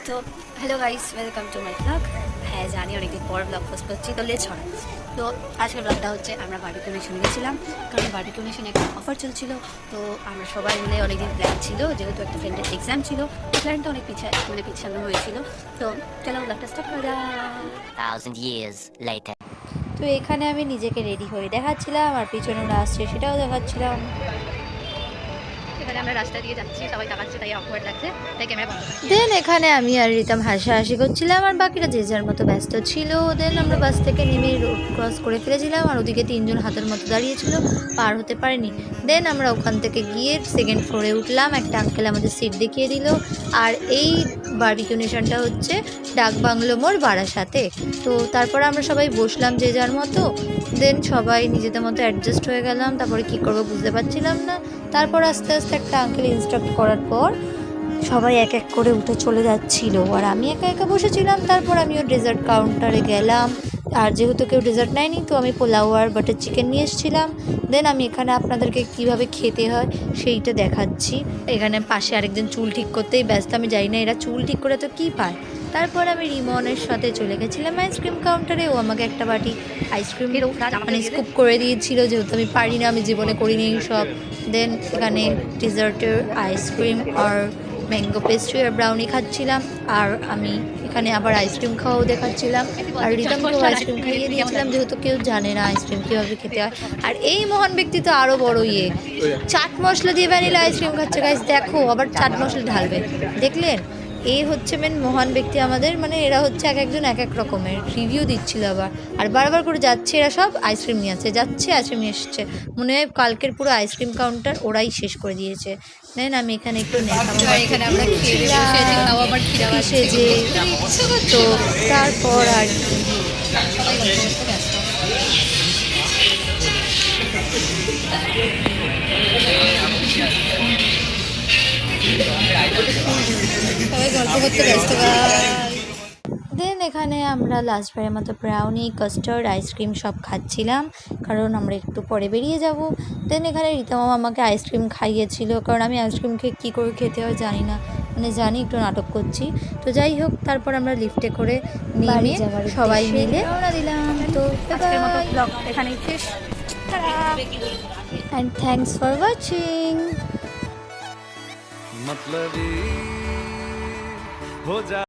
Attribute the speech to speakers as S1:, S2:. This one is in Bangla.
S1: তো hello guys, welcome to my blog. হ্যাঁ জানি অনেকদিন পর ব্লগ পোস্ট করছি, তো লেটস ছড়া। তো আজকের ব্লগটা হচ্ছে আমরা বারবিকিউ নেশনে গেছিলাম, কারণ বারবিকিউ নেশনে একটা অফার চলছিল। তো আমরা সবাই মিলে অনেকদিন প্ল্যান ছিল, যেহেতু একটা ফ্রেন্ডের এক্সাম ছিল, তো প্ল্যানটা অনেক পিছানো হয়েছিল। তো চলো ব্লগটা স্টার্ট করা যাক।
S2: 1000 years later.
S3: তো এখানে আমি নিজেকে রেডি হয়ে দেখাচ্ছিলাম আর পিছনে ওরা আসছে সেটাও দেখাচ্ছিলাম।
S1: এখানে আমরা রাস্তা দিয়ে যাচ্ছি, সবাই তাকাচ্ছে, তাই অকওয়ার্ড লাগছে, তাই ক্যামেরা বন্ধ করছি।
S3: দেন এখানে আমি আর রিতম হাসাহাসি করছিলাম আর বাকিরা যে যার মতো ব্যস্ত ছিল। দেন আমরা বাস থেকে নেমে রোড ক্রস করে ফেলেছিলাম আর ওদিকে তিনজন হাতের মতো দাঁড়িয়েছিল, পার হতে পারেনি। দেন আমরা ওখান থেকে গিয়ে সেকেন্ড ফ্লোরে উঠলাম, একটা আঙ্কেল আমাদের সিট দেখিয়ে দিল। আর এই বারবিকিউ নেশনটা হচ্ছে ডাক বাংলো মোড় বারাসাতে। তো তারপর আমরা সবাই বসলাম যে যার মতো। দেন সবাই নিজেদের মতো অ্যাডজাস্ট হয়ে গেলাম, তারপরে কী করবো বুঝতে পারছিলাম না। তারপর আস্তে আস্তে একটা আঙ্কেল ইনস্ট্রাক্ট করার পর সবাই এক এক করে উঠে চলে যাচ্ছিল আর আমি একা একা বসেছিলাম। তারপর আমিও ডেজার্ট কাউন্টারে গেলাম, আর যেহেতু কেউ ডেজার্ট নেয়নি তো আমি পোলাও আর বাটার চিকেন নিয়ে এসেছিলাম। দেন আমি এখানে আপনাদেরকে কিভাবে খেতে হয় সেইটা দেখাচ্ছি। এখানে পাশে আরেকজন চুল ঠিক করতেই ব্যস্ত, আমি জানি না এরা চুল ঠিক করে তো কী পায়। তারপর আমি রিমনের সাথে চলে গেছিলাম আইসক্রিম কাউন্টারে, ও আমাকে একটা বাটি আইসক্রিম মানে স্কুপ করে দিয়েছিল, যেহেতু আমি পারি না, আমি জীবনে করিনি সব। দেন এখানে ডেজার্টের আইসক্রিম আর ম্যাঙ্গো পেস্ট্রি আর ব্রাউনি খাচ্ছিলাম, আর আমি এখানে আবার আইসক্রিম খাওয়াও দেখাচ্ছিলাম। আর রিতমকেও আইসক্রিম খাইয়ে দিয়েছিলাম, যেহেতু কেউ জানে না আইসক্রিম কীভাবে খেতে হয়। আর এই মহান ব্যক্তি তো আরও বড় চাট মশলা দিয়ে ভ্যানিলা আইসক্রিম খাচ্ছে। গাইস দেখো, আবার চাট মশলা ঢালবে, দেখলেন? এই হচ্ছে মেন মহান ব্যক্তি আমাদের, মানে এরা হচ্ছে এক একজন এক এক রকমের রিভিউ দিচ্ছিল আবার, আর বারবার করে যাচ্ছে এরা সব আইসক্রিম নিয়ে আসছে, যাচ্ছে আইসক্রিম নিয়ে এসছে। মনে হয় কালকের পুরো আইসক্রিম কাউন্টার ওরাই শেষ করে দিয়েছে। দেন আমি এখানে একটু
S1: এখানে আমরা
S3: সেজে, তো তারপর আর
S1: সবাই গল্প করতে ব্যস্ত।
S3: দেন এখানে আমরা লাস্টবারের মতো ব্রাউনি, কাস্টার্ড, আইসক্রিম সব খাচ্ছিলাম, কারণ আমরা একটু পরে বেরিয়ে যাব। দেন এখানে রিতম আমাকে আইসক্রিম খাইয়েছিল, কারণ আমি আইসক্রিম খেয়ে কী করে খেতে হয় জানি না, মানে জানি একটু নাটক করছি। তো যাই হোক, তারপর আমরা লিফটে করে নেমে সবাই মিলে রওনা দিলাম। তো
S1: ব্লগ এখানেই শেষ।
S3: And thanks for watching.
S4: मतलबी हो जा।